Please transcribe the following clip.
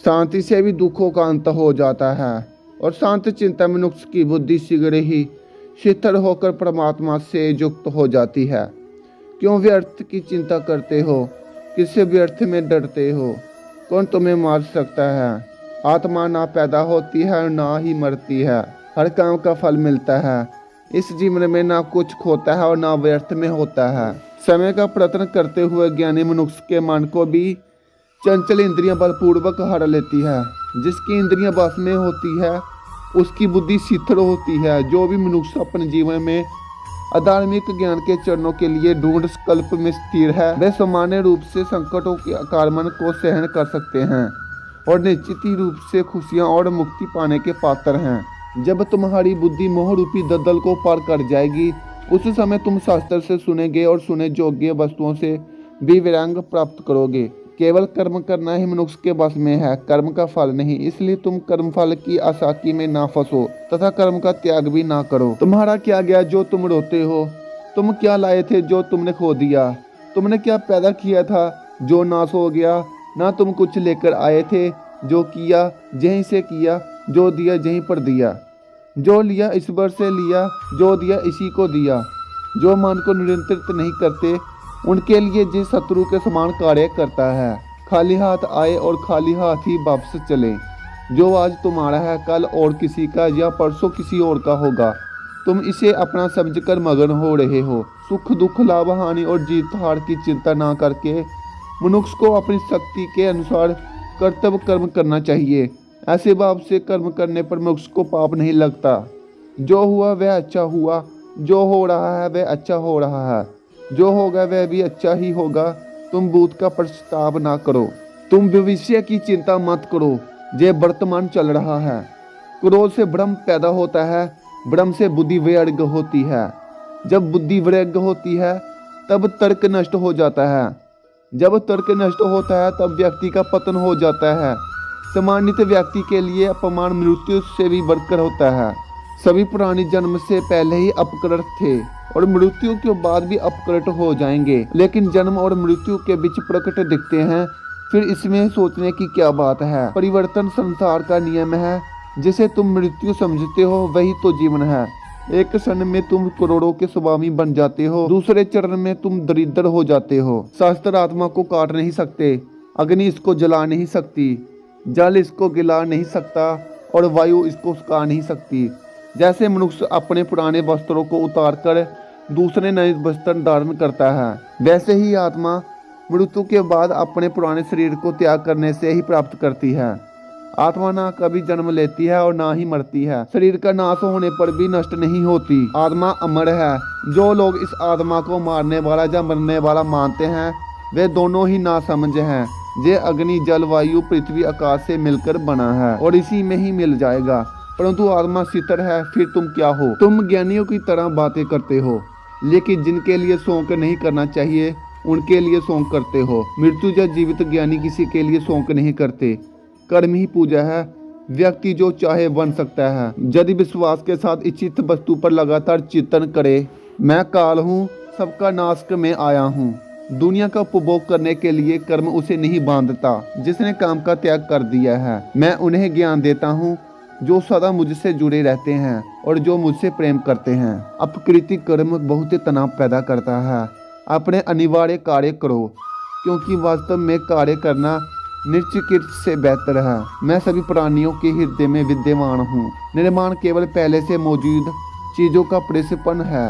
शांति से भी दुखों का अंत हो जाता है और शांत चिंता मनुष्य की बुद्धि शीघ्र ही शिथिल होकर परमात्मा से युक्त हो जाती है। क्यों व्यर्थ की चिंता करते हो? किससे व्यर्थ में डरते हो? कौन तुम्हें मार सकता है? आत्मा ना पैदा होती है और ना ही मरती है, हर काम का फल मिलता है। इस जीवन में ना कुछ खोता है और ना व्यर्थ में होता है। समय का प्रयत्न करते हुए ज्ञानी मनुष्य के मन को भी चंचल इंद्रियां बलपूर्वक हर लेती है। जिसकी इंद्रियां बस में होती है उसकी बुद्धि शिथिल होती है। जो भी मनुष्य अपने जीवन में अधार्मिक ज्ञान के चरणों के लिए ढूंढ कल्प में स्थिर है, वे सामान्य रूप से संकटों के आक्रमण को सहन कर सकते हैं और निश्चित ही रूप से खुशियां और मुक्ति पाने के पात्र हैं। जब तुम्हारी बुद्धि मोह रूपी दलदल को पार कर जाएगी, उस समय तुम शास्त्र से सुने गए और सुने योग्य वस्तुओं से भी विरांग प्राप्त करोगे। केवल कर्म करना ही मनुष्य के बस में है, कर्म का फल नहीं। इसलिए तुम कर्म फल की आसक्ति में ना फंसो तथा कर्म का त्याग भी ना करो। तुम्हारा क्या गया जो तुम रोते हो? तुम क्या लाए थे जो तुमने खो दिया? तुमने क्या पैदा किया था जो नाश हो गया? ना तुम कुछ लेकर आए थे, जो किया यहीं से किया, जो दिया यहीं पर दिया। जो लिया ईश्वर से लिया, जो दिया इसी को दिया। जो मन को नियंत्रित नहीं करते उनके लिए जिस शत्रु के समान कार्य करता है। खाली हाथ आए और खाली हाथ ही वापस चले। जो आज तुम्हारा है कल और किसी का या परसों किसी और का होगा। तुम इसे अपना समझकर मगन हो रहे हो। सुख दुख लाभ हानि और जीत हार की चिंता ना करके मनुष्य को अपनी शक्ति के अनुसार कर्तव्य कर्म करना चाहिए। ऐसे भाव से कर्म करने पर मनुष्य को पाप नहीं लगता। जो हुआ वह अच्छा हुआ, जो हो रहा है वह अच्छा हो रहा है, जो होगा वह भी अच्छा ही होगा। तुम भूत का पश्चाताप ना करो, तुम भविष्य की चिंता मत करो। ये वर्तमान चल रहा है। क्रोध से भ्रम पैदा होता है, भ्रम से बुद्धि वैराग्य होती है। जब बुद्धि वैराग्य होती है तब तर्क नष्ट हो जाता है। जब तर्क नष्ट होता है तब व्यक्ति का पतन हो जाता है। सम्मानित व्यक्ति के लिए अपमान मृत्यु से भी बढ़कर होता है। सभी प्राणी जन्म से पहले ही अपकृत थे और मृत्यु के बाद भी अपकृत हो जाएंगे, लेकिन जन्म और मृत्यु के बीच प्रकट दिखते हैं। फिर इसमें सोचने की क्या बात है? परिवर्तन संसार का नियम है। जिसे तुम मृत्यु समझते हो वही तो जीवन है। एक क्षण में तुम करोड़ों के स्वामी बन जाते हो, दूसरे चरण में तुम दरिद्र हो जाते हो। शास्त्र आत्मा को काट नहीं सकते, अग्नि इसको जला नहीं सकती, जल इसको गिला नहीं सकता और वायु इसको सुखा नहीं सकती। जैसे मनुष्य अपने पुराने वस्त्रों को उतारकर दूसरे नए वस्त्र धारण करता है, वैसे ही आत्मा मृत्यु के बाद अपने पुराने शरीर को त्याग करने से ही प्राप्त करती है। आत्मा ना कभी जन्म लेती है और ना ही मरती है। शरीर का नाश होने पर भी नष्ट नहीं होती। आत्मा अमर है। जो लोग इस आत्मा को मारने वाला या मरने वाला मानते हैं वे दोनों ही नासमझ हैं। ये अग्नि जल वायु पृथ्वी आकाश से मिलकर बना है और इसी में ही मिल जाएगा। परंतु आत्मा शिथिल है। फिर तुम क्या हो? तुम ज्ञानियों की तरह बातें करते हो, लेकिन जिनके लिए शोक नहीं करना चाहिए उनके लिए शोक करते हो। मृत्यु या जीवित ज्ञानी किसी के लिए शोक नहीं करते। कर्म ही पूजा है। व्यक्ति जो चाहे बन सकता है यदि विश्वास के साथ इच्छित वस्तु पर लगातार चिंतन करे। मैं काल हूँ, सबका नाश में आया हूँ। दुनिया का उपभोग करने के लिए कर्म उसे नहीं बांधता। जिसने काम का त्याग कर दिया है, मैं उन्हें ज्ञान देता हूँ जो सदा मुझसे जुड़े रहते हैं और जो मुझसे प्रेम करते हैं। अपकृतिक कर्म बहुत तनाव पैदा करता है। अपने अनिवार्य कार्य करो, क्योंकि वास्तव में कार्य करना निश्चित से बेहतर है। मैं सभी प्राणियों के हृदय में विद्यमान हूँ। निर्माण केवल पहले से मौजूद चीजों का प्रक्षेपण है।